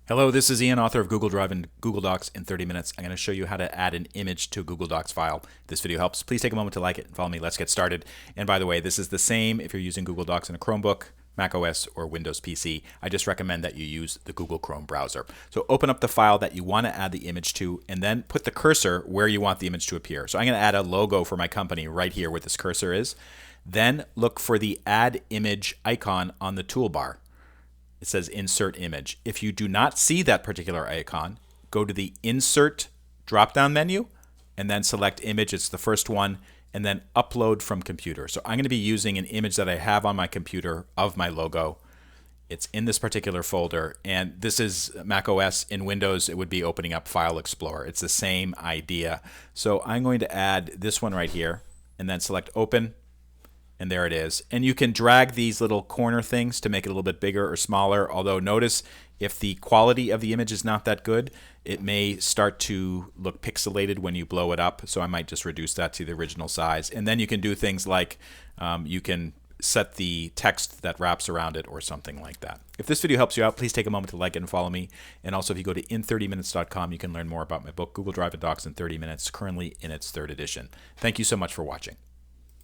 Hello, this is Ian, author of Google Drive and Google Docs in 30 minutes. I'm going to show you how to add an image to a Google Docs file. If this video helps, please take a moment to like it and follow me. Let's get started. And by the way, this is the same if you're using Google Docs in a Chromebook, Mac OS, or Windows PC. I just recommend that you use the Google Chrome browser. So open up the file that you want to add the image to, and then put the cursor where you want the image to appear. So I'm going to add a logo for my company right here where this cursor is. Then look for the Add Image icon on the toolbar. It says Insert Image. If you do not see that particular icon, go to the Insert drop-down menu and then select Image. It's the first one, and then Upload from Computer. So I'm going to be using an image that I have on my computer of my logo. It's in this particular folder, and this is Mac OS. In Windows, it would be opening up File Explorer. It's the same idea. So I'm going to add this one right here and then select Open. And there it is. And you can drag these little corner things to make it a little bit bigger or smaller. Although notice if the quality of the image is not that good, it may start to look pixelated when you blow it up. So I might just reduce that to the original size. And then you can do things like you can set the text that wraps around it or something like that. If this video helps you out, please take a moment to like it and follow me. And also if you go to in30minutes.com, you can learn more about my book, Google Drive and Docs in 30 Minutes, currently in its 3rd edition. Thank you so much for watching.